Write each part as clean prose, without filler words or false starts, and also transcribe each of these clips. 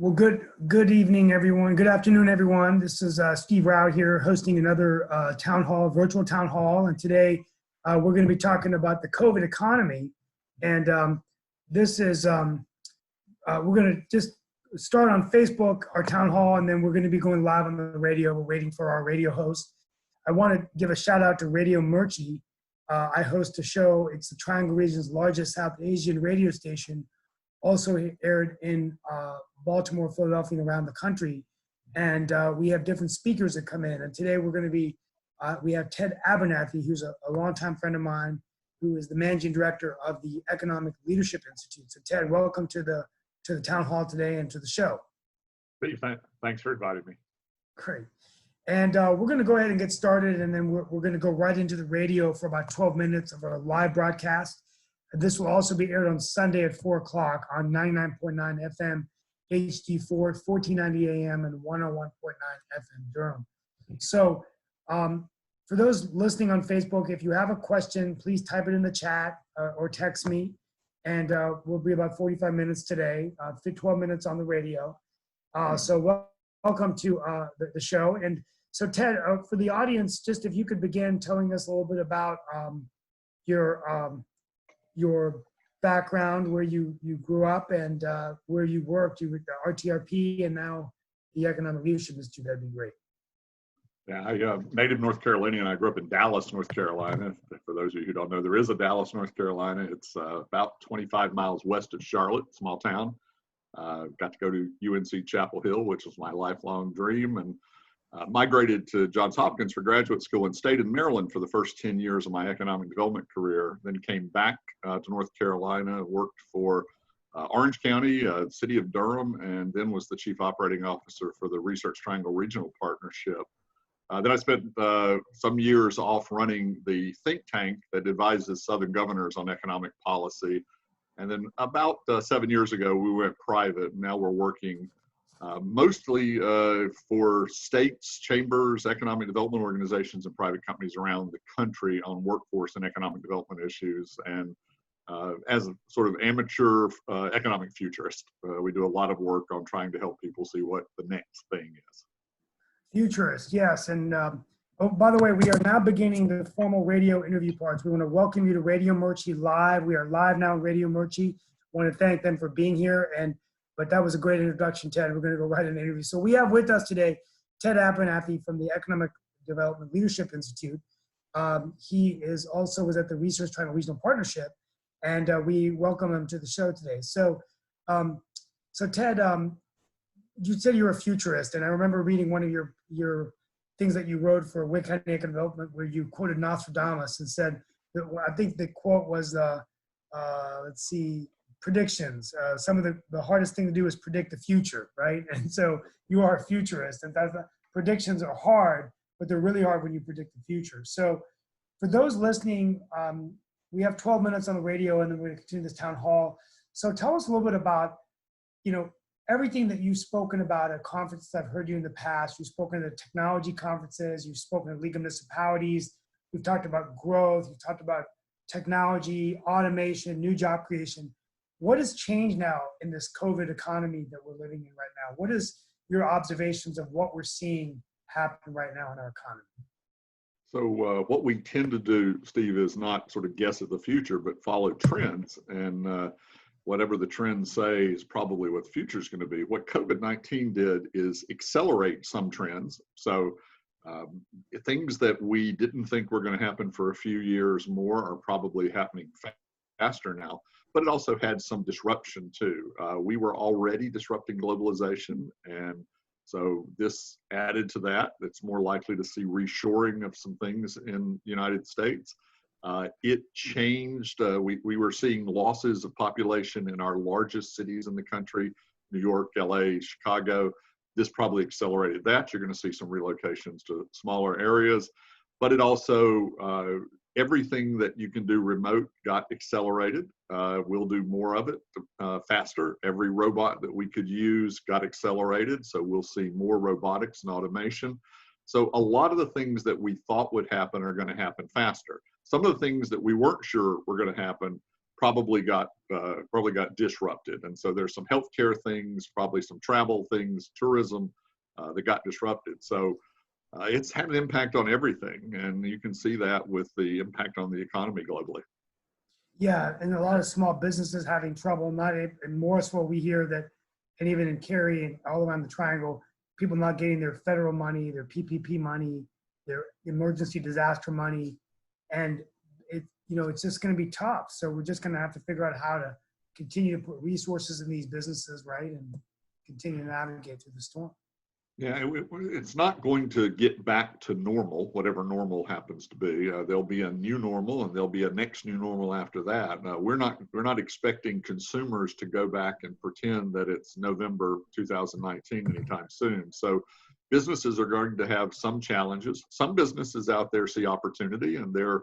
Well, good evening, everyone. Good afternoon, everyone. This is Steve Rao here hosting another virtual town hall. And today we're going to be talking about the COVID economy. And this is, we're going to just start on Facebook, our town hall, and then we're going to be going live on the radio. We're waiting for our radio host. I want to give a shout out to Radio Murchie. I host a show. It's the Triangle Region's largest South Asian radio station, also aired in Baltimore, Philadelphia, and around the country. And we have different speakers that come in. And today we're going to be, we have Ted Abernathy, who's a longtime friend of mine, who is the managing director of the Economic Leadership Institute. So Ted, welcome to the town hall today and to the show. Steve, thanks for inviting me. Great. And we're going to go ahead and get started, and then we're going to go right into the radio for about 12 minutes of our live broadcast. This will also be aired on Sunday at 4 o'clock on 99.9 FM, HD4, 1490 AM, and 101.9 FM Durham. So for those listening on Facebook, if you have a question, please type it in the chat or text me. And we'll be about 45 minutes today, 12 minutes on the radio. So welcome to the show. And so Ted, for the audience, just if you could begin telling us a little bit about your background, where you grew up, and where you worked. You were the RTRP and now the Economic Leadership Institute. That'd be great. Yeah, I'm native North Carolinian. I grew up in Dallas, North Carolina. For those of you who don't know, there is a Dallas, North Carolina. It's about 25 miles west of Charlotte, small town. Got to go to UNC Chapel Hill, which was my lifelong dream, and migrated to Johns Hopkins for graduate school and stayed in Maryland for the first 10 years of my economic development career. Then came back to North Carolina, worked for Orange County, city of Durham, and then was the chief operating officer for the Research Triangle Regional Partnership. Then I spent some years off running the think tank that advises Southern governors on economic policy. And then about 7 years ago, we went private. Now we're working mostly for states, chambers, economic development organizations, and private companies around the country on workforce and economic development issues. And as a sort of amateur economic futurist, we do a lot of work on trying to help people see what the next thing is. Futurist, yes. And oh, by the way, we are now beginning the formal radio interview parts. We want to welcome you to Radio Murchie Live. We are live now on Radio Murchie. Want to thank them for being here. But that was a great introduction, Ted. We're going to go right into the interview. So we have with us today Ted Abernathy from the Economic Development Leadership Institute. He was at the Research Triangle Regional Partnership, and we welcome him to the show today. So, Ted, you said you were a futurist, and I remember reading one of your things that you wrote for Wake County Economic Development, where you quoted Nostradamus and said that, I think the quote was, let's see, predictions. Some of the hardest thing to do is predict the future, right? And so you are a futurist, and predictions are hard, but they're really hard when you predict the future. So for those listening, we have 12 minutes on the radio, and then we're going to continue this town hall. So tell us a little bit about, everything that you've spoken about at conferences. I've heard you in the past. You've spoken at technology conferences. You've spoken at League of Municipalities. We've talked about growth. You've talked about technology, automation, new job creation. What has changed now in this COVID economy that we're living in right now? What is your observations of what we're seeing happen right now in our economy? So what we tend to do, Steve, is not sort of guess at the future, but follow trends. And whatever the trends say is probably what the future is going to be. What COVID-19 did is accelerate some trends. So things that we didn't think were going to happen for a few years more are probably happening faster now. But it also had some disruption too. We were already disrupting globalization, and so this added to that. It's more likely to see reshoring of some things in the United States. It changed, we were seeing losses of population in our largest cities in the country, New York, LA, Chicago. This probably accelerated that. You're going to see some relocations to smaller areas, but it also, everything that you can do remote got accelerated. We'll do more of it faster. Every robot that we could use got accelerated, so we'll see more robotics and automation. So a lot of the things that we thought would happen are going to happen faster. Some of the things that we weren't sure were going to happen probably got disrupted. And so there's some healthcare things, probably some travel things, tourism that got disrupted. So it's had an impact on everything, and you can see that with the impact on the economy globally. Yeah, and a lot of small businesses having trouble. Not in Morrisville, we hear that, and even in Cary and all around the Triangle, people not getting their federal money, their PPP money, their emergency disaster money, and it's just going to be tough. So we're just going to have to figure out how to continue to put resources in these businesses, right, and continue to navigate through the storm. Yeah, it's not going to get back to normal, whatever normal happens to be. There'll be a new normal, and there'll be a next new normal after that. We're not expecting consumers to go back and pretend that it's November 2019 anytime soon. So businesses are going to have some challenges. Some businesses out there see opportunity, and they're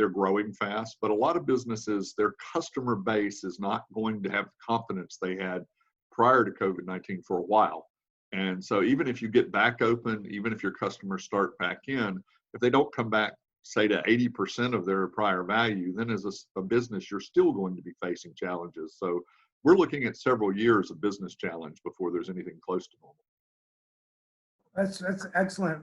growing fast. But a lot of businesses, their customer base is not going to have the confidence they had prior to COVID-19 for a while. And so even if you get back open, even if your customers start back in, if they don't come back, say, to 80% of their prior value, then as a business, you're still going to be facing challenges. So we're looking at several years of business challenge before there's anything close to normal. That's excellent.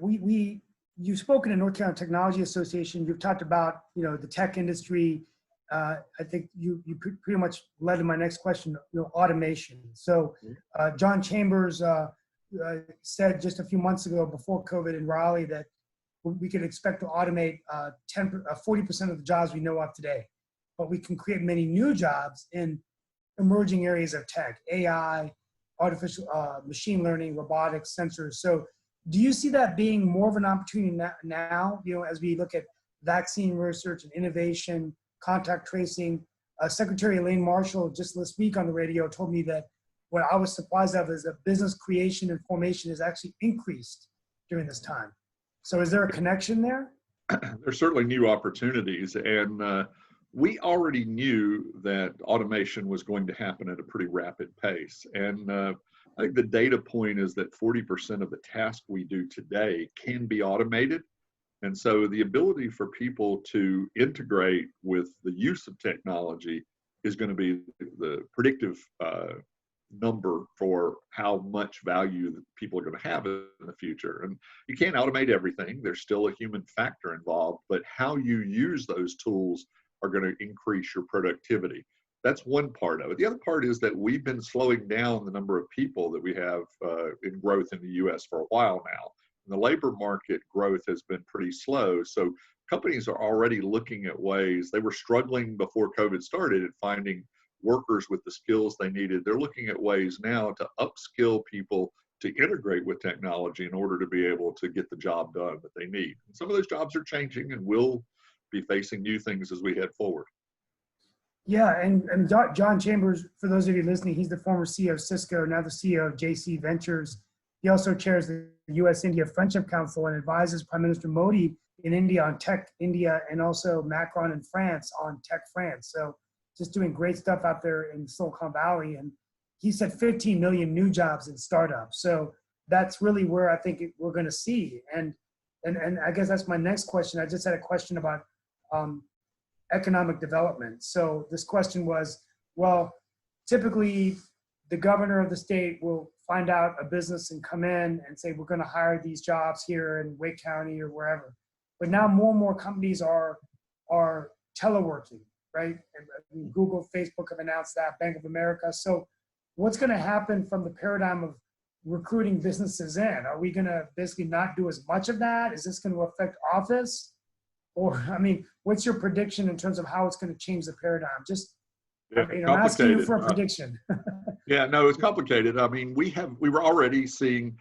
You've spoken at North Carolina Technology Association. You've talked about the tech industry. I think you pretty much led to my next question. Automation. So John Chambers said just a few months ago before COVID in Raleigh that we could expect to automate 40% of the jobs we know of today, but we can create many new jobs in emerging areas of tech, AI, artificial machine learning, robotics, sensors. So do you see that being more of an opportunity now, as we look at vaccine research and innovation, contact tracing? Secretary Elaine Marshall just this week on the radio told me that what I was surprised of is that business creation and formation has actually increased during this time. So is there a connection there? There's certainly new opportunities, and we already knew that automation was going to happen at a pretty rapid pace. And I think the data point is that 40% of the tasks we do today can be automated. And so the ability for people to integrate with the use of technology is going to be the predictive number for how much value that people are going to have in the future. And you can't automate everything. There's still a human factor involved, but how you use those tools are going to increase your productivity. That's one part of it. The other part is that we've been slowing down the number of people that we have in growth in the US for a while now. And the labor market growth has been pretty slow. So companies are already looking at ways. They were struggling before COVID started at finding workers with the skills they needed. They're looking at ways now to upskill people to integrate with technology in order to be able to get the job done that they need. And some of those jobs are changing, and we'll be facing new things as we head forward. Yeah, and John Chambers, for those of you listening, he's the former CEO of Cisco, now the CEO of JC Ventures. He also chairs the U.S.-India Friendship Council and advises Prime Minister Modi in India on Tech India, and also Macron in France on Tech France. So just doing great stuff out there in Silicon Valley. And he said 15 million new jobs in startups. So that's really where I think we're going to see. And I guess that's my next question. I just had a question about economic development. So this question was, well, typically the governor of the state will find out a business and come in and say, we're going to hire these jobs here in Wake County or wherever. But now more and more companies are teleworking, right? And Google, Facebook have announced that, Bank of America. So what's going to happen from the paradigm of recruiting businesses in? Are we going to basically not do as much of that? Is this going to affect office? Or, I mean, what's your prediction in terms of how it's going to change the paradigm? Just, I'm asking you for a prediction. Yeah, no, it's complicated. I mean, we were already seeing,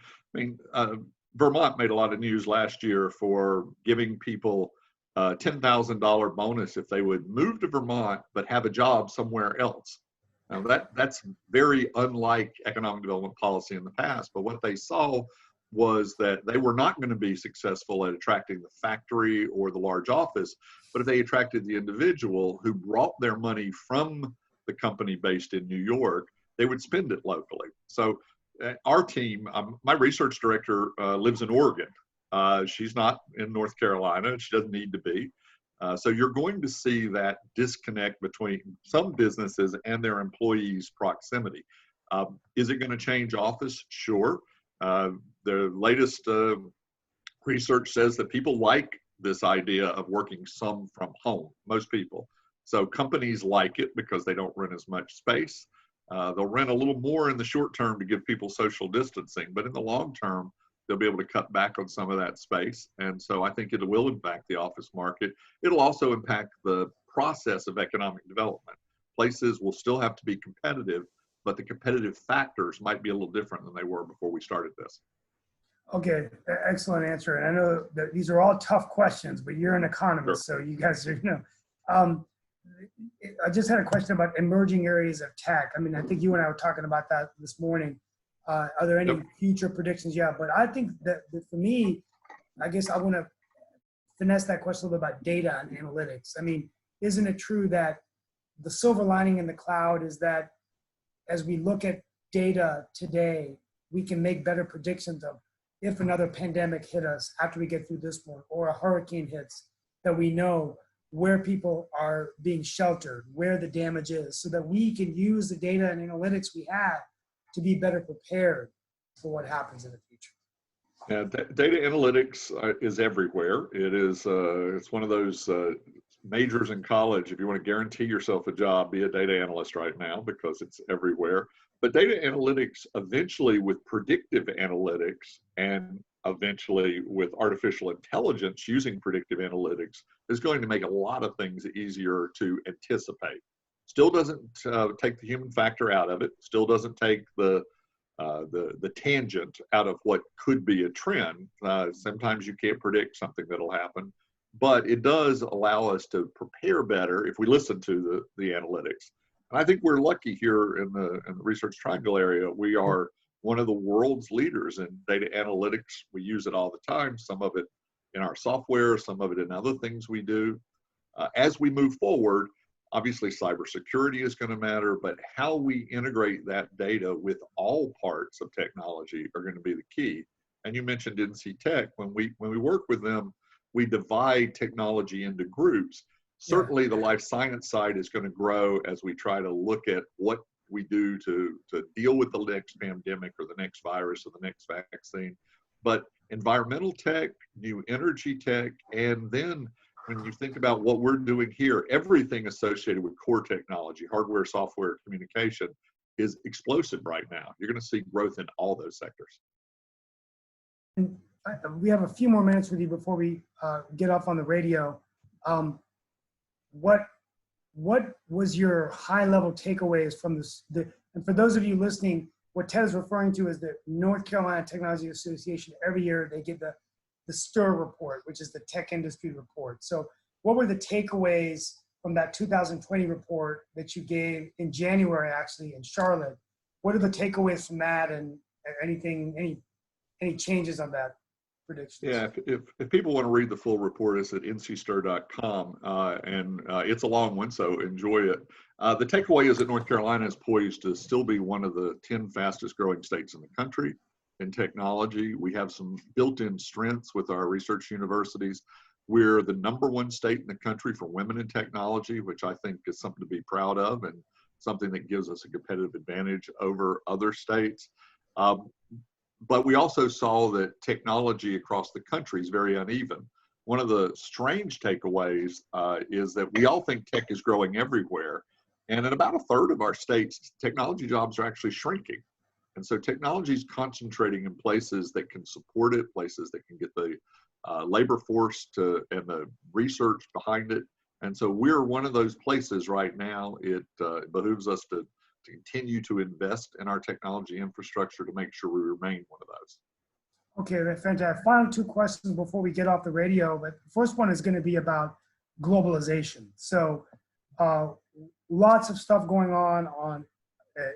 Vermont made a lot of news last year for giving people a $10,000 bonus if they would move to Vermont, but have a job somewhere else. Now that's very unlike economic development policy in the past, but what they saw was that they were not going to be successful at attracting the factory or the large office, but if they attracted the individual who brought their money from the company based in New York, they would spend it locally. So our team, my research director lives in Oregon. She's not in North Carolina. She doesn't need to be. So you're going to see that disconnect between some businesses and their employees' proximity. Is it going to change office? Sure. The latest research says that people like this idea of working some from home, most people. So companies like it because they don't rent as much space. They'll rent a little more in the short term to give people social distancing, but in the long term, they'll be able to cut back on some of that space. And so I think it will impact the office market. It'll also impact the process of economic development. Places will still have to be competitive, but the competitive factors might be a little different than they were before we started this. Okay, excellent answer. And I know that these are all tough questions, but you're an economist, Sure. so you guys are, I just had a question about emerging areas of tech. I mean, I think you and I were talking about that this morning. Are there any future predictions? Yeah, but I think that for me, I guess I want to finesse that question a little bit about data and analytics. I mean, isn't it true that the silver lining in the cloud is that as we look at data today, we can make better predictions of if another pandemic hit us after we get through this one, or a hurricane hits, that we know where people are being sheltered, where the damage is, so that we can use the data and analytics we have to be better prepared for what happens in the future. Yeah, data analytics is everywhere. It is, it's one of those majors in college. If you want to guarantee yourself a job, be a data analyst right now because it's everywhere. But data analytics eventually with predictive analytics and eventually with artificial intelligence using predictive analytics is going to make a lot of things easier to anticipate. Still doesn't take the human factor out of it. Still doesn't take the tangent out of what could be a trend. Sometimes you can't predict something that'll happen, but it does allow us to prepare better if we listen to the analytics. And I think we're lucky here in the Research Triangle area. We are one of the world's leaders in data analytics. We use it all the time, some of it in our software, some of it in other things we do. As we move forward, obviously cybersecurity is going to matter, but how we integrate that data with all parts of technology are going to be the key. And you mentioned NC Tech. When we work with them, we divide technology into groups. Certainly the life science side is going to grow as we try to look at what we do to deal with the next pandemic or the next virus or the next vaccine. But environmental tech, new energy tech, and then when you think about what we're doing here, everything associated with core technology, hardware, software, communication is explosive right now. You're going to see growth in all those sectors. And we have a few more minutes with you before we get off on the radio. What was your high-level takeaways from this? And for those of you listening, what Ted is referring to is the North Carolina Technology Association. Every year they get the STIR report, which is the tech industry report. So what were the takeaways from that 2020 report that you gave in January, actually, in Charlotte? What are the takeaways from that, and any changes on that prediction? Yeah, if people want to read the full report, it's at ncstir.com, and it's a long one, so enjoy it. The takeaway is that North Carolina is poised to still be one of the 10 fastest growing states in the country in technology. We have some built-in strengths with our research universities. We're the #1 state in the country for women in technology, which I think is something to be proud of and something that gives us a competitive advantage over other states. But we also saw that technology across the country is very uneven. One of the strange takeaways is that we all think tech is growing everywhere. And in about a third of our states, technology jobs are actually shrinking. And so technology is concentrating in places that can support it, places that can get the labor force and the research behind it. And so we're one of those places right now. It behooves us to continue to invest in our technology infrastructure to make sure we remain one of those. Okay, fantastic. Final two questions before we get off the radio. But the first one is going to be about globalization. So lots of stuff going on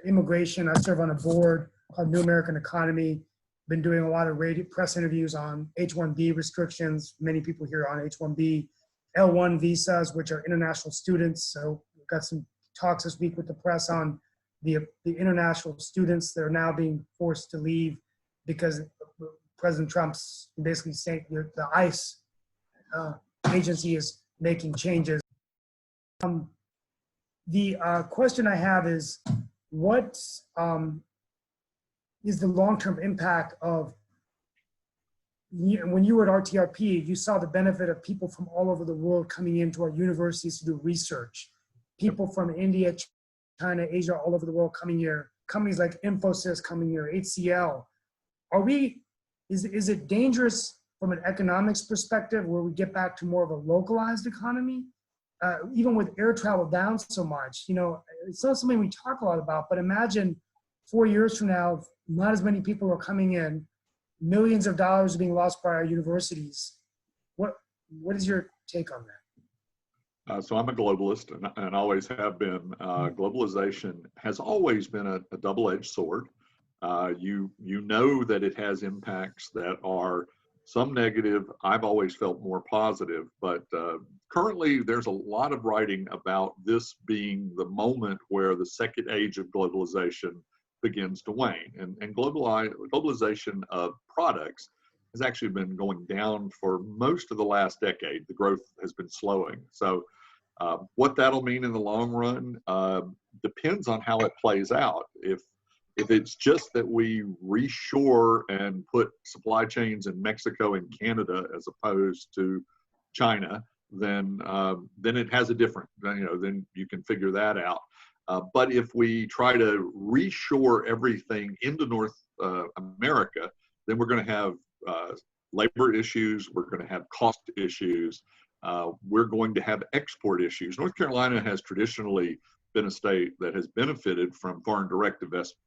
immigration. I serve on a board called New American Economy. Been doing a lot of press interviews on H-1B restrictions. Many people here on H-1B, L-1 visas, which are international students. So we've got some talks this week with the press on the international students that are now being forced to leave because President Trump's basically saying the ICE agency is making changes. The question I have is, what is the long-term impact of, when you were at RTRP, you saw the benefit of people from all over the world coming into our universities to do research. People from India, China, Asia, all over the world coming here. Companies like Infosys coming here, HCL. Is it dangerous from an economics perspective where we get back to more of a localized economy? Even with air travel down so much, it's not something we talk a lot about, but imagine 4 years from now, not as many people are coming in, millions of dollars are being lost by our universities. What is your take on that? So I'm a globalist and always have been. Globalization has always been a double-edged sword. You know that it has impacts that are some negative. I've always felt more positive, but currently there's a lot of writing about this being the moment where the second age of globalization begins to wane. And globalization of products has actually been going down for most of the last decade. The growth has been slowing. So what that'll mean in the long run depends on how it plays out. If it's just that we reshore and put supply chains in Mexico and Canada as opposed to China, then it has a different, then you can figure that out. But if we try to reshore everything into North America, then we're going to have labor issues, we're going to have cost issues, we're going to have export issues. North Carolina has traditionally been a state that has benefited from foreign direct investment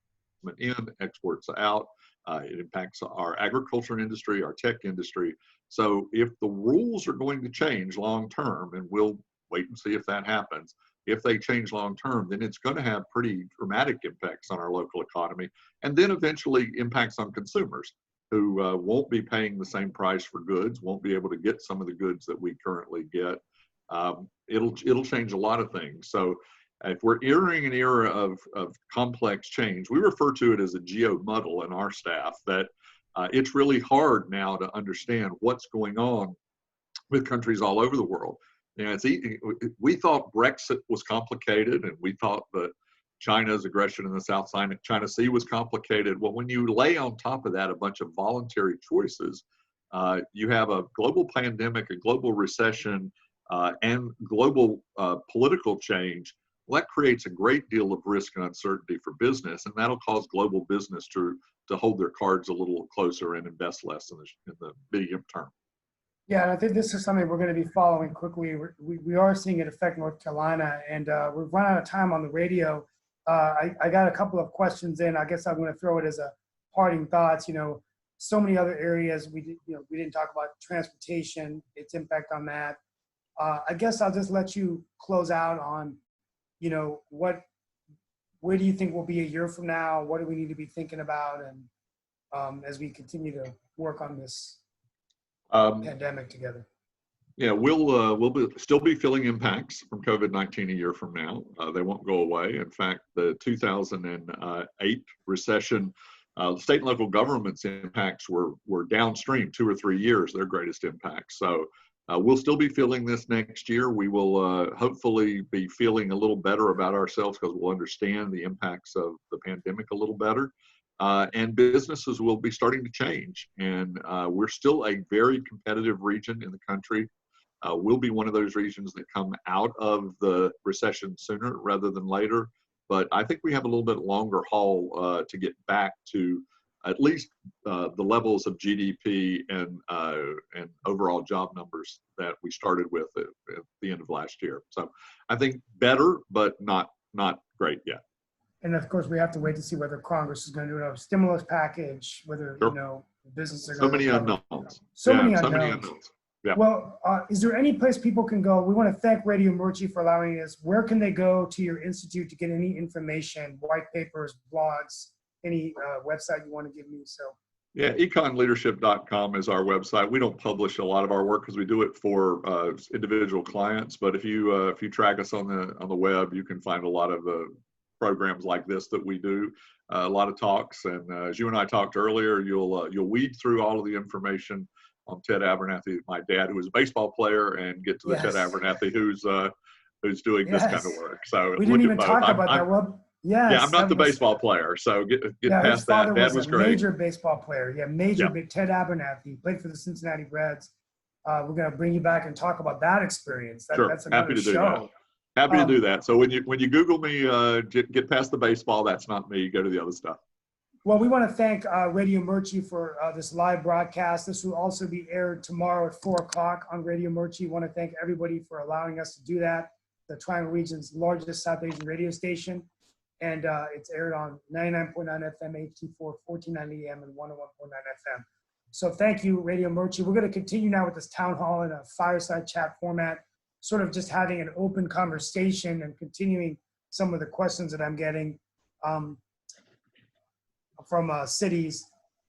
in, exports out. It impacts our agriculture industry, our tech industry. So if the rules are going to change long term, and we'll wait and see if that happens, if they change long term, then it's going to have pretty dramatic impacts on our local economy, and then eventually impacts on consumers who won't be paying the same price for goods, won't be able to get some of the goods that we currently get. It'll change a lot of things. So if we're entering an era of complex change, we refer to it as a geo-muddle in our staff, that it's really hard now to understand what's going on with countries all over the world. We thought Brexit was complicated, and we thought that China's aggression in the South China Sea was complicated. Well, when you lay on top of that a bunch of voluntary choices, you have a global pandemic, a global recession, and global political change. Well, that creates a great deal of risk and uncertainty for business, and that'll cause global business to hold their cards a little closer and invest less in the medium term. Yeah, and I think this is something we're going to be following quickly. We are seeing it affect North Carolina, and we've run out of time on the radio. I got a couple of questions in. I guess I'm going to throw it as a parting thoughts. So many other areas we didn't talk about: transportation, its impact on that. I guess I'll just let you close out on, where do you think we'll be a year from now? What do we need to be thinking about, and as we continue to work on this pandemic together? Yeah, we'll still be feeling impacts from COVID-19 a year from now. They won't go away. In fact, the 2008 recession, state and local governments' impacts were downstream 2 or 3 years, their greatest impacts. So we'll still be feeling this next year. We will hopefully be feeling a little better about ourselves because we'll understand the impacts of the pandemic a little better. And businesses will be starting to change. And we're still a very competitive region in the country. We'll be one of those regions that come out of the recession sooner rather than later. But I think we have a little bit longer haul to get back to at least the levels of GDP and overall job numbers that we started with at the end of last year. So I think better, but not great yet. And of course, we have to wait to see whether Congress is going to do a stimulus package, whether businesses are going to. So many unknowns. Yeah. Well, is there any place people can go? We want to thank Radio Murchie for allowing us. Where can they go to your institute to get any information, white papers, blogs, any website you want to give me? So. Yeah, econleadership.com is our website. We don't publish a lot of our work because we do it for individual clients. But if you track us on the web, you can find a lot of the programs like this that we do, a lot of talks. And as you and I talked earlier, you'll weed through all of the information Ted Abernathy, my dad, who was a baseball player, and get to the Ted Yes. Abernathy who's doing this kind of Yes. work. So We didn't look at even both. talk about that. Well, Yeah, I'm yes, not that the was, baseball player, so get yeah, his past that. father Dad was was a great. major baseball player. Yeah, major, Yeah. big Ted Abernathy. He played for the Cincinnati Reds. We're going to bring you back and talk about that experience. Sure, That's happy another to do that. show. Happy to do that. So when you Google me, get past the baseball. That's not me. Go to the other stuff. Well, we want to thank Radio Murchie for this live broadcast. This will also be aired tomorrow at 4 o'clock on Radio Murchie. Want to thank everybody for allowing us to do that. The Triangle Region's largest South Asian radio station. And it's aired on 99.9 FM, HD4, 1490 AM, and 101.9 FM. So thank you, Radio Murchie. We're going to continue now with this town hall in a fireside chat format, sort of just having an open conversation and continuing some of the questions that I'm getting from cities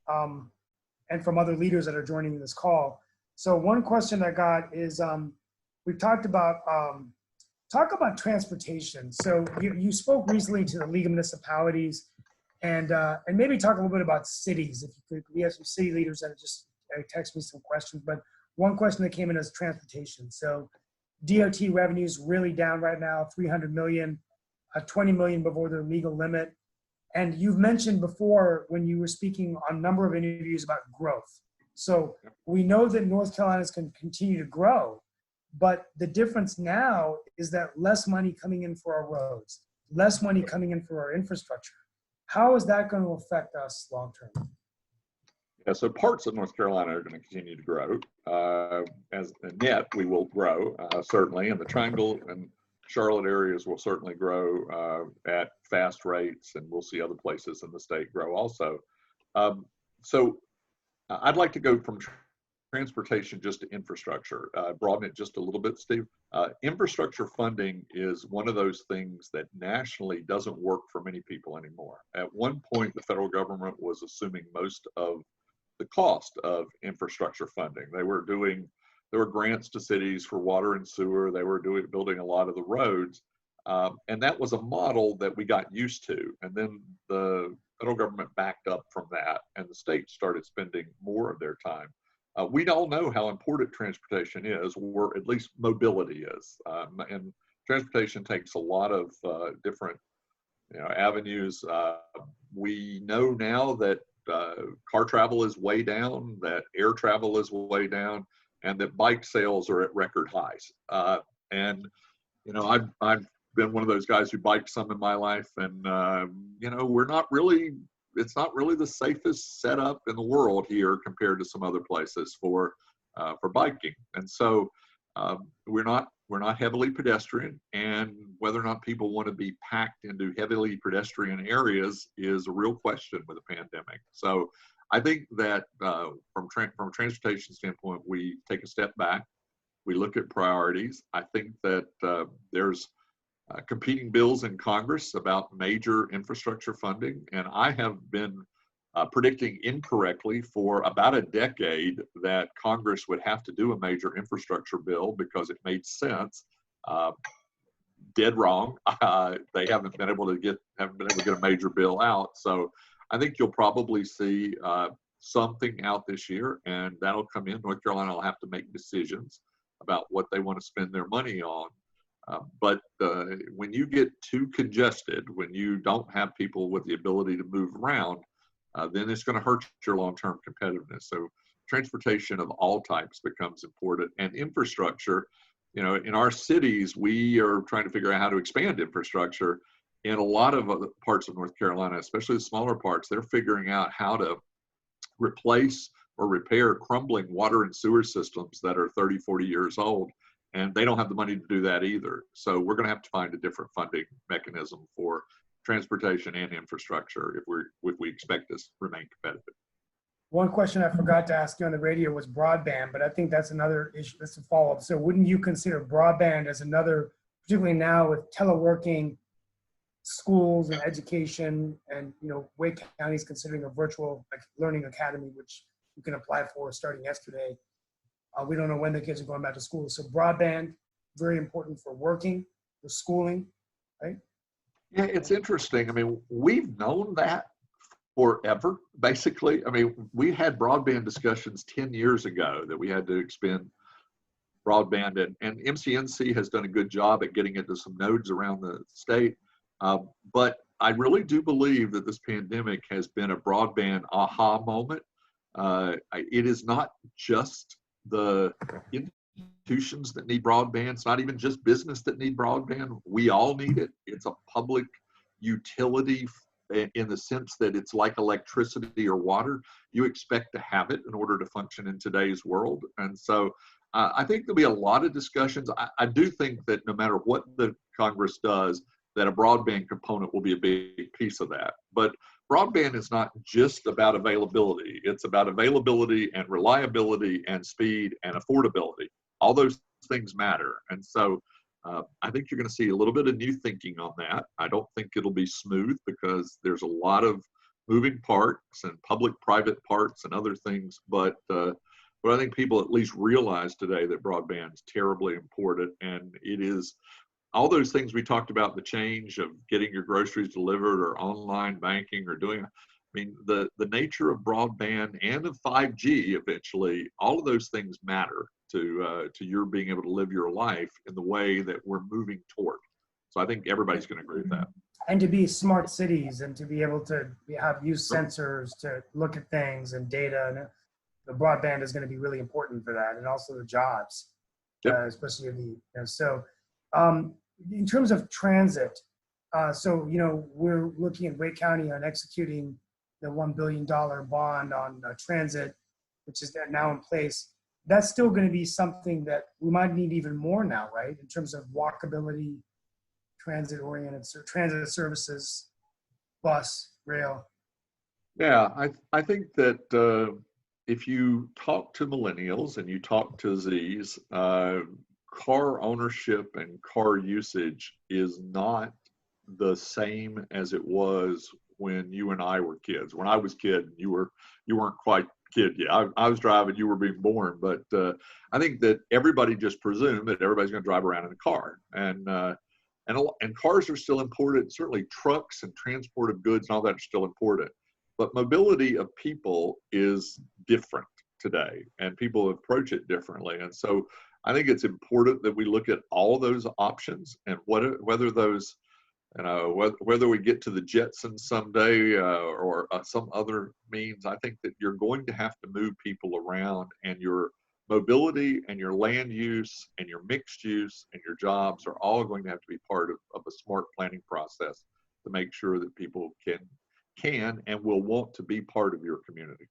and from other leaders that are joining this call. So one question I got is, we've talked about transportation. So you spoke recently to the League of Municipalities, and maybe talk a little bit about cities. If you could, we have some city leaders that just text me some questions, but one question that came in is transportation. So DOT revenues really down right now, 300 million, 20 million below their legal limit. And you've mentioned before when you were speaking on a number of interviews about growth. So we know that North Carolina's can continue to grow, but the difference now is that less money coming in for our roads, less money coming in for our infrastructure. How is that going to affect us long term? Yeah, so parts of North Carolina are going to continue to grow. As a net, we will grow, certainly, and the Triangle and Charlotte areas will certainly grow at fast rates, and we'll see other places in the state grow also. So I'd like to go from transportation just to infrastructure, broaden it just a little bit, Steve. Infrastructure funding is one of those things that nationally doesn't work for many people anymore. At one point, the federal government was assuming most of the cost of infrastructure funding. There were grants to cities for water and sewer. They were building a lot of the roads. And that was a model that we got used to. And then the federal government backed up from that, and the state started spending more of their time. We all know how important transportation is, or at least mobility is. And transportation takes a lot of different avenues. We know now that car travel is way down, that air travel is way down, and that bike sales are at record highs. And I've been one of those guys who biked some in my life, and it's not really the safest setup in the world here compared to some other places for biking. And so we're not heavily pedestrian, and whether or not people want to be packed into heavily pedestrian areas is a real question with a pandemic. So I think that from a transportation standpoint, we take a step back. We look at priorities. I think that there's competing bills in Congress about major infrastructure funding, and I have been predicting incorrectly for about a decade that Congress would have to do a major infrastructure bill because it made sense. Dead wrong. They haven't been able to get a major bill out. So I think you'll probably see something out this year, and that'll come in. North Carolina will have to make decisions about what they want to spend their money on. But when you get too congested, when you don't have people with the ability to move around, then it's going to hurt your long-term competitiveness. So transportation of all types becomes important, and infrastructure. In our cities, we are trying to figure out how to expand infrastructure. In a lot of other parts of North Carolina, especially the smaller parts, they're figuring out how to replace or repair crumbling water and sewer systems that are 30, 40 years old. And they don't have the money to do that either. So we're going to have to find a different funding mechanism for transportation and infrastructure if we expect to remain competitive. One question I forgot to ask you on the radio was broadband, but I think that's another issue. That's a follow-up. So wouldn't you consider broadband as another, particularly now with teleworking, schools and education, and Wake County is considering a virtual learning academy, which you can apply for starting yesterday. We don't know when the kids are going back to school. So broadband, very important for working, for schooling, right? Yeah, it's interesting. I mean, we've known that forever, basically. I mean, we had broadband discussions 10 years ago that we had to expand broadband, and MCNC has done a good job at getting into some nodes around the state. But I really do believe that this pandemic has been a broadband aha moment. It is not just the institutions that need broadband. It's not even just business that need broadband. We all need it. It's a public utility in the sense that it's like electricity or water. You expect to have it in order to function in today's world. And so I think there'll be a lot of discussions. I do think that no matter what the Congress does, that a broadband component will be a big piece of that. But broadband is not just about availability. It's about availability and reliability and speed and affordability. All those things matter. And so I think you're going to see a little bit of new thinking on that. I don't think it'll be smooth because there's a lot of moving parts and public-private parts and other things. But I think people at least realize today that broadband is terribly important, and it is all those things we talked about, the change of getting your groceries delivered or online banking or doing, I mean, the nature of broadband and of 5G eventually, all of those things matter to your being able to live your life in the way that we're moving toward. So I think everybody's going to agree with that. And to be smart cities and to be able to use sensors to look at things and data, and the broadband is going to be really important for that, and also the jobs, especially in terms of transit. We're looking at Wake County on executing the $1 billion bond on transit, which is now in place. That's still going to be something that we might need even more now, right? In terms of walkability, transit-oriented transit services, bus, rail. Yeah, I think that if you talk to millennials and you talk to Zs, car ownership and car usage is not the same as it was when you and I were kids. When I was kid, you weren't quite kid yet. I was driving, you were being born. But I think that everybody just presumed that everybody's going to drive around in a car, and cars are still important. Certainly, trucks and transport of goods and all that are still important. But mobility of people is different today, and people approach it differently. And so I think it's important that we look at all those options and whether those, whether we get to the Jetsons someday or some other means. I think that you're going to have to move people around, and your mobility and your land use and your mixed use and your jobs are all going to have to be part of a smart planning process to make sure that people can and will want to be part of your community.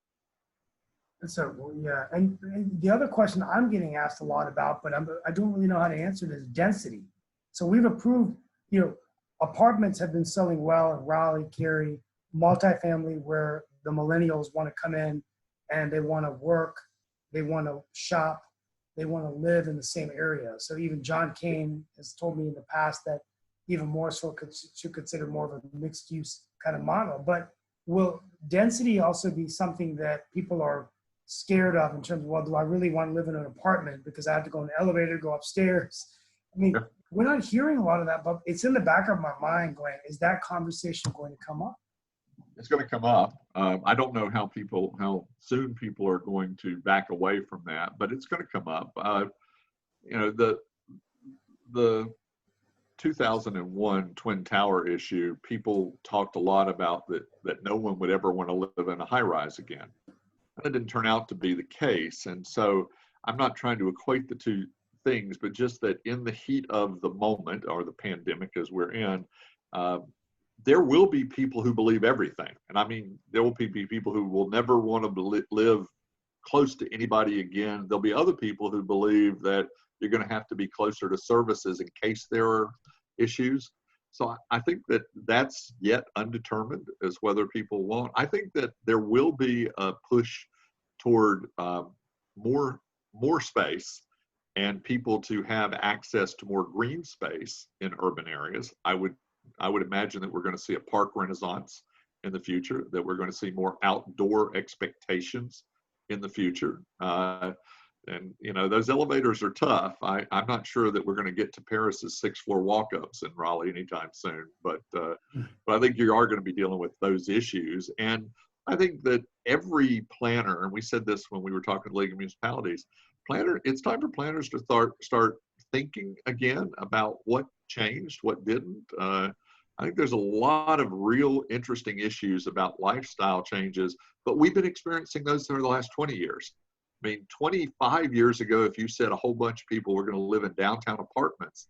So, yeah, and the other question I'm getting asked a lot about, but I don't really know how to answer it, is density. So we've approved, apartments have been selling well in Raleigh, Cary, multifamily, where the millennials want to come in and they want to work, they want to shop, they want to live in the same area. So even John Kane has told me in the past that even Morrisville should consider more of a mixed use kind of model. But will density also be something that people are scared of in terms of, well, do I really want to live in an apartment because I have to go in the elevator, go upstairs? I mean, we're not hearing a lot of that, but it's in the back of my mind going, is that conversation going to come up? It's going to come up. I don't know how soon people are going to back away from that, but it's going to come up. The 2001 Twin Tower issue, people talked a lot about that no one would ever want to live in a high rise again. That didn't turn out to be the case. And so I'm not trying to equate the two things, but just that in the heat of the moment, or the pandemic as we're in, there will be people who believe everything. And I mean, there will be people who will never want to live close to anybody again. There'll be other people who believe that you're going to have to be closer to services in case there are issues. So I think that that's yet undetermined as whether people want. I think that there will be a push toward more space and people to have access to more green space in urban areas. I would imagine that we're going to see a park renaissance in the future, that we're going to see more outdoor expectations in the future. And you know, those elevators are tough. I'm not sure that we're going to get to Paris's 6th-floor walk-ups in Raleigh anytime soon, but I think you are going to be dealing with those issues. And I think that every planner, and we said this when we were talking to League of Municipalities, it's time for planners to start thinking again about what changed, what didn't. I think there's a lot of real interesting issues about lifestyle changes, but we've been experiencing those over the last 20 years. I mean, 25 years ago, if you said a whole bunch of people were going to live in downtown apartments,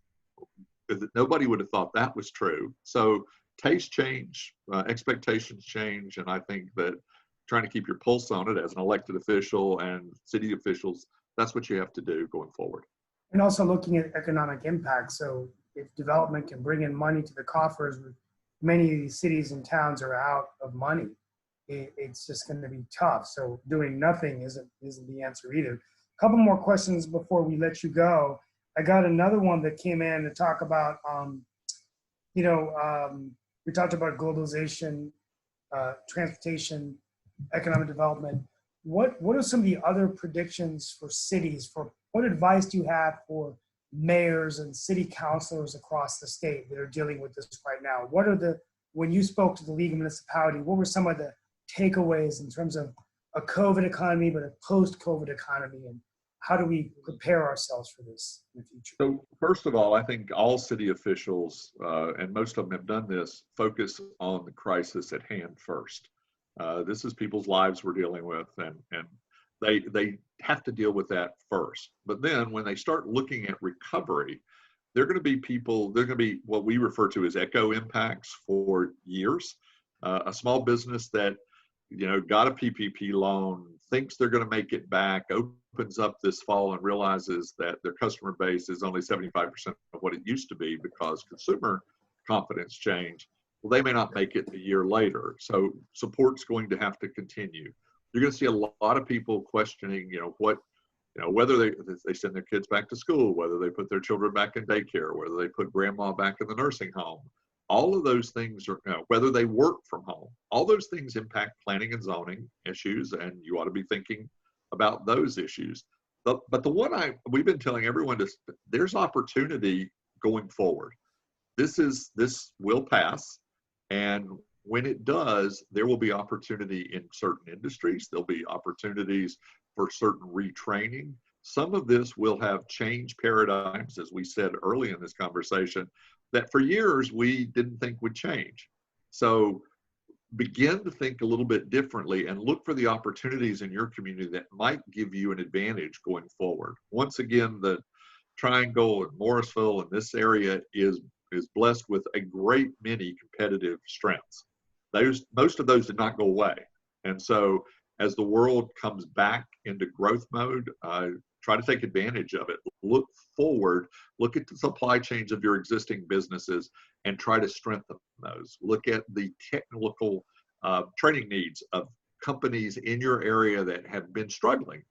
nobody would have thought that was true. So tastes change, expectations change, and I think that trying to keep your pulse on it as an elected official and city officials, that's what you have to do going forward. And also looking at economic impact. So if development can bring in money to the coffers, many of these cities and towns are out of money. It's just going to be tough. So doing nothing isn't the answer either. A couple more questions before we let you go. I got another one that came in to talk about, we talked about globalization, transportation, economic development. What are some of the other predictions for cities? For what advice do you have for mayors and city councilors across the state that are dealing with this right now? When you spoke to the League of Municipality, what were some of the takeaways in terms of a COVID economy, but a post-COVID economy, and how do we prepare ourselves for this in the future? So first of all, I think all city officials, and most of them have done this, focus on the crisis at hand first. This is people's lives we're dealing with, and they have to deal with that first. But then when they start looking at recovery, they're going to be what we refer to as echo impacts for years. A small business that, got a PPP loan, thinks they're going to make it back, opens up this fall and realizes that their customer base is only 75% of what it used to be because consumer confidence changed. Well, they may not make it a year later. So support's going to have to continue. You're going to see a lot of people questioning, whether they send their kids back to school, whether they put their children back in daycare, whether they put grandma back in the nursing home. All of those things are, whether they work from home, all those things impact planning and zoning issues, and you ought to be thinking about those issues. But the one we've been telling everyone is there's opportunity going forward. This will pass, and when it does, there will be opportunity in certain industries. There'll be opportunities for certain retraining. Some of this will have changed paradigms, as we said early in this conversation, that for years we didn't think would change. So begin to think a little bit differently and look for the opportunities in your community that might give you an advantage going forward. Once again, the Triangle and Morrisville and this area is blessed with a great many competitive strengths. Most of those did not go away. And so as the world comes back into growth mode, try to take advantage of it. Look forward, look at the supply chains of your existing businesses and try to strengthen those. Look at the technical training needs of companies in your area that have been struggling.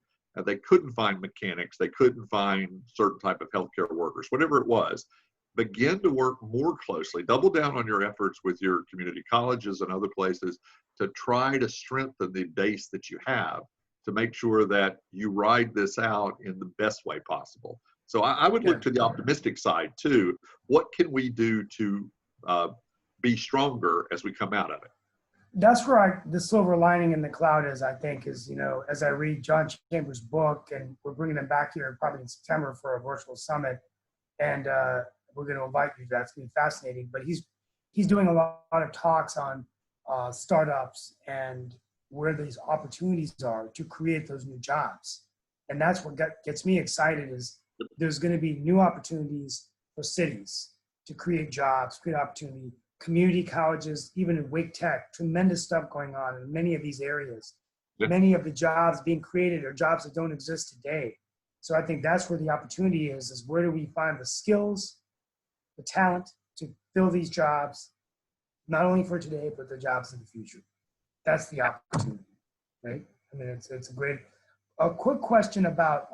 They couldn't find mechanics, they couldn't find certain type of healthcare workers, whatever it was. Begin to work more closely, double down on your efforts with your community colleges and other places to try to strengthen the base that you have to make sure that you ride this out in the best way possible. So I would look to the optimistic side too. What can we do to be stronger as we come out of it? That's where the silver lining in the cloud is, I think, is, as I read John Chambers' book, and we're bringing him back here probably in September for a virtual summit, and we're going to invite you. That's going to be fascinating. But he's doing a lot of talks on startups and where these opportunities are to create those new jobs. And that's what gets me excited is there's going to be new opportunities for cities to create jobs, create opportunity, community colleges, even in Wake Tech, tremendous stuff going on in many of these areas. Yeah. Many of the jobs being created are jobs that don't exist today. So I think that's where the opportunity is where do we find the skills, the talent to fill these jobs, not only for today, but the jobs of the future. That's the opportunity, right? I mean, it's a great, a quick question about,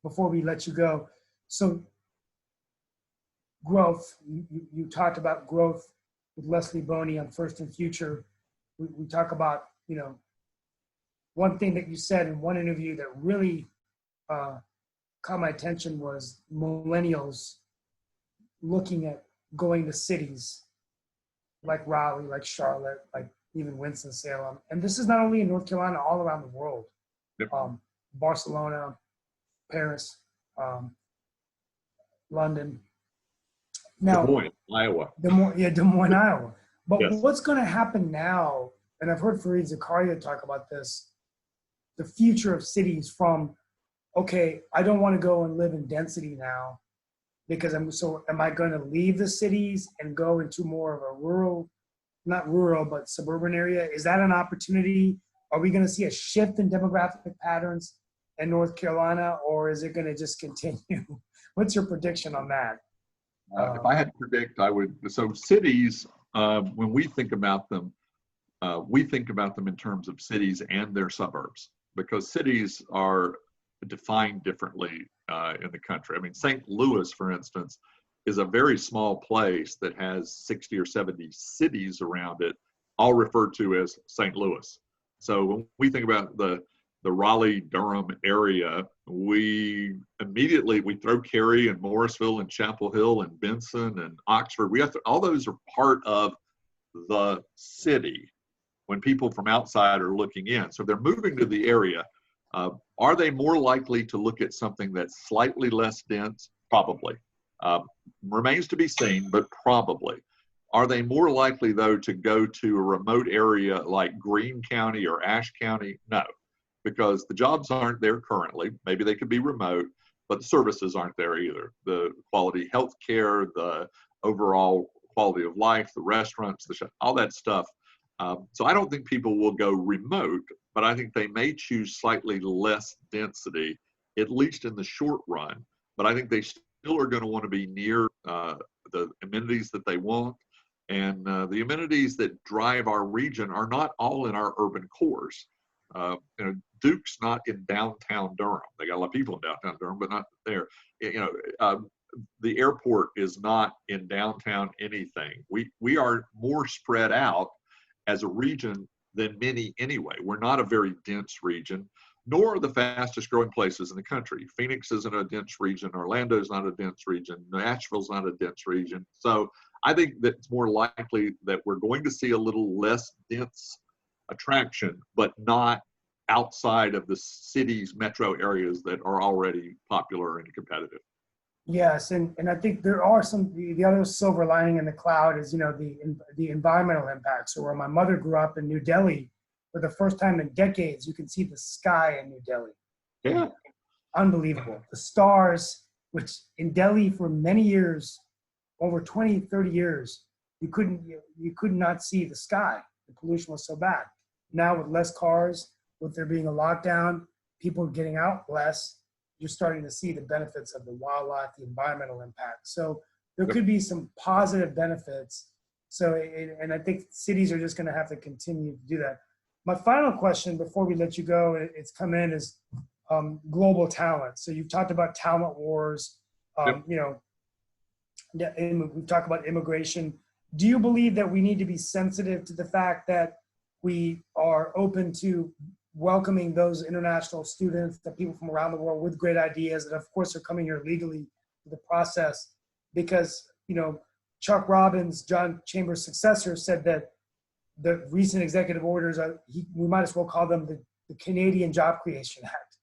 before we let you go. So growth, you talked about growth with Leslie Boney on First and Future. We talk about, one thing that you said in one interview that really caught my attention was millennials looking at going to cities like Raleigh, like Charlotte, like even Winston-Salem. And this is not only in North Carolina, all around the world. Yep. Barcelona, Paris, London. Now, Des Moines, Iowa. Des Moines, Iowa. But Yes. what's going to happen now, and I've heard Fareed Zakaria talk about this, the future of cities from, okay, I don't want to go and live in density now because am I going to leave the cities and go into more of a rural, not rural, but suburban area? Is that an opportunity? Are we going to see a shift in demographic patterns in North Carolina, or is it going to just continue? What's your prediction on that? If I had to predict, I would. So cities, when we think about them in terms of cities and their suburbs, because cities are defined differently in the country. I mean, St. Louis, for instance, is a very small place that has 60 or 70 cities around it, all referred to as St. Louis. So when we think about the Raleigh-Durham area, we throw Cary and Morrisville and Chapel Hill and Benson and Oxford. All those are part of the city when people from outside are looking in. So they're moving to the area. Are they more likely to look at something that's slightly less dense? Probably. Remains to be seen, but probably. Are they more likely, though, to go to a remote area like Greene County or Ashe County? No, because the jobs aren't there currently. Maybe they could be remote, but the services aren't there either. The quality health care, the overall quality of life, the restaurants, all that stuff. So I don't think people will go remote, but I think they may choose slightly less density, at least in the short run. But I think they still are going to want to be near the amenities that they want. And the amenities that drive our region are not all in our urban cores. Duke's not in downtown Durham. They got a lot of people in downtown Durham, but not there. The airport is not in downtown anything. We are more spread out as a region than many anyway. We're not a very dense region, nor are the fastest growing places in the country. Phoenix isn't a dense region. Orlando's not a dense region. Nashville's not a dense region. So I think that it's more likely that we're going to see a little less dense attraction, but not outside of the city's metro areas that are already popular and competitive. Yes, and I think there are the other silver lining in the cloud is, the environmental impact. So where my mother grew up in New Delhi, for the first time in decades, you can see the sky in New Delhi. Yeah. Unbelievable. The stars, which in Delhi for many years, over 20, 30 years, you could not see the sky. The pollution was so bad. Now with less cars, with there being a lockdown, people getting out less, you're starting to see the benefits of the wildlife, the environmental impact. So there could be some positive benefits. So, and I think cities are just going to have to continue to do that. My final question before we let you go, it's come in, is global talent. So you've talked about talent wars, and we've talked about immigration. Do you believe that we need to be sensitive to the fact that we are open to welcoming those international students, the people from around the world with great ideas, and of course are coming here legally to the process? Because, Chuck Robbins, John Chambers' successor, said that the recent executive orders, we might as well call them the Canadian Job Creation Act,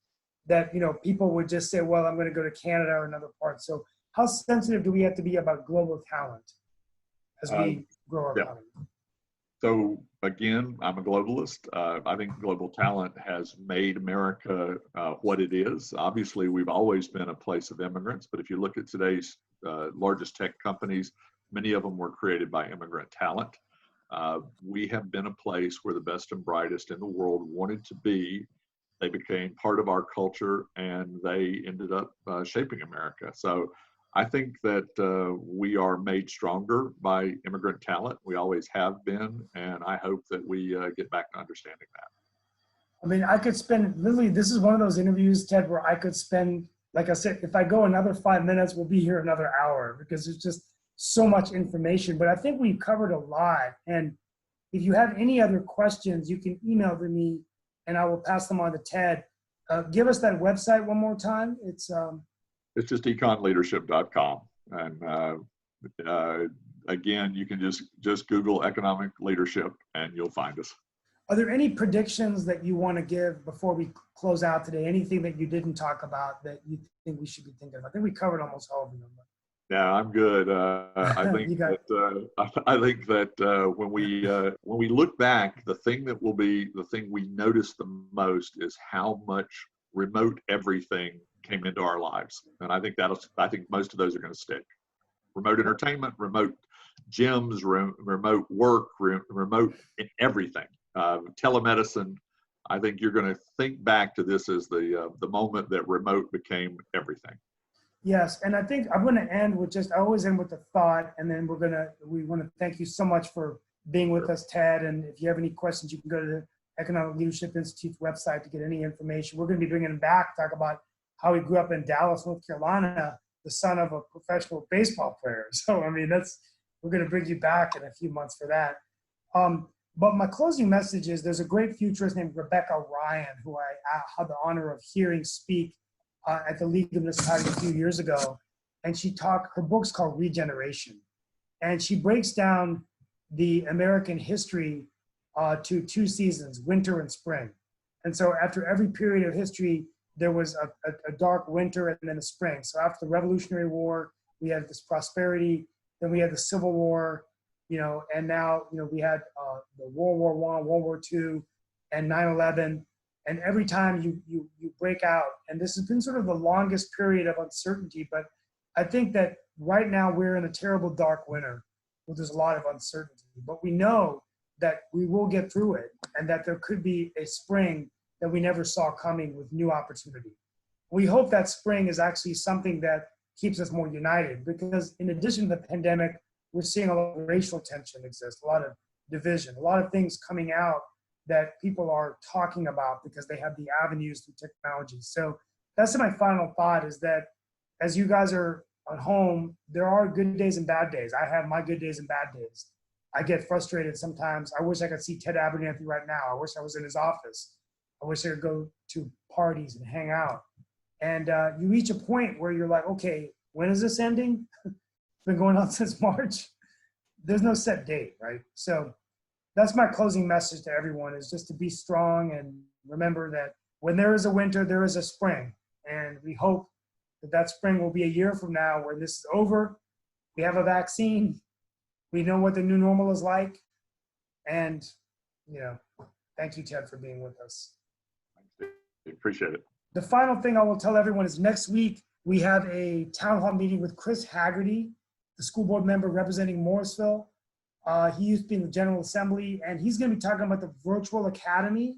that, people would just say, well, I'm going to go to Canada or another part. So how sensitive do we have to be about global talent as we grow our economy? So again, I'm a globalist. I think global talent has made America what it is. Obviously, we've always been a place of immigrants, but if you look at today's largest tech companies, many of them were created by immigrant talent. We have been a place where the best and brightest in the world wanted to be. They became part of our culture, and they ended up shaping America. So I think that we are made stronger by immigrant talent. We always have been, and I hope that we get back to understanding that. I mean, I could spend, literally, this is one of those interviews, Ted, where I could spend, like I said, if I go another 5 minutes, we'll be here another hour, because there's just so much information. But I think we've covered a lot. And if you have any other questions, you can email them me, and I will pass them on to Ted. Give us that website one more time. It's just econleadership.com. And again, you can just Google economic leadership and you'll find us. Are there any predictions that you want to give before we close out today? Anything that you didn't talk about that you think we should be thinking about? I think we covered almost all of them. Yeah, I'm good. I think that when we look back, the thing that will be the thing we notice the most is how much remote everything came into our lives, and I think most of those are going to stick. Remote entertainment, remote gyms, remote work, remote everything. Telemedicine. I think you're going to think back to this as the moment that remote became everything. Yes, and I think I'm going to end with I always end with a thought, and then we want to thank you so much for being with us, Ted. And if you have any questions, you can go to the Economic Leadership Institute's website to get any information. We're going to be bringing him back, talk about how he grew up in Dallas, North Carolina, the son of a professional baseball player. So, I mean, we're going to bring you back in a few months for that. But my closing message is there's a great futurist named Rebecca Ryan, who I had the honor of hearing speak at the League of Municipalities a few years ago. And her book's called Regeneration. And she breaks down the American history to 2 seasons, winter and spring. And so after every period of history, there was a dark winter and then a spring. So after the Revolutionary War, we had this prosperity, then we had the Civil War, and now, we had the World War I, World War II, and 9/11. And every time you break out, and this has been sort of the longest period of uncertainty, but I think that right now we're in a terrible dark winter where there's a lot of uncertainty. But we know that we will get through it, and that there could be a spring that we never saw coming with new opportunity. We hope that spring is actually something that keeps us more united, because in addition to the pandemic, we're seeing a lot of racial tension exist, a lot of division, a lot of things coming out that people are talking about because they have the avenues through technology. So that's my final thought, is that as you guys are at home, there are good days and bad days. I have my good days and bad days. I get frustrated sometimes. I wish I could see Ted Abernathy right now. I wish I was in his office. I wish I could go to parties and hang out. And you reach a point where you're like, okay, when is this ending? It's been going on since March. There's no set date, right? So that's my closing message to everyone, is just to be strong and remember that when there is a winter, there is a spring. And we hope that spring will be a year from now where this is over. We have a vaccine. We know what the new normal is like. And, thank you, Ted, for being with us. Appreciate it. The final thing I will tell everyone is next week, we have a town hall meeting with Chris Haggerty, the school board member representing Morrisville. He used to be in the General Assembly, and he's going to be talking about the virtual academy.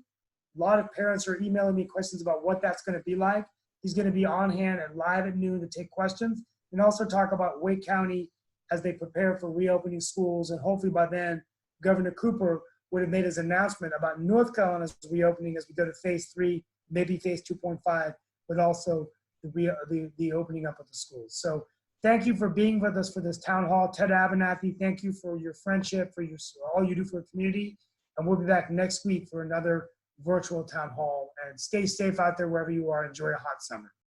A lot of parents are emailing me questions about what that's going to be like. He's going to be on hand and live at noon to take questions, and also talk about Wake County as they prepare for reopening schools. And hopefully by then, Governor Cooper would have made his announcement about North Carolina's reopening as we go to phase 3, maybe phase 2.5, but also the opening up of the schools. So thank you for being with us for this town hall. Ted Abernathy, thank you for your friendship, for all you do for the community. And we'll be back next week for another virtual town hall. And stay safe out there wherever you are. Enjoy a hot summer.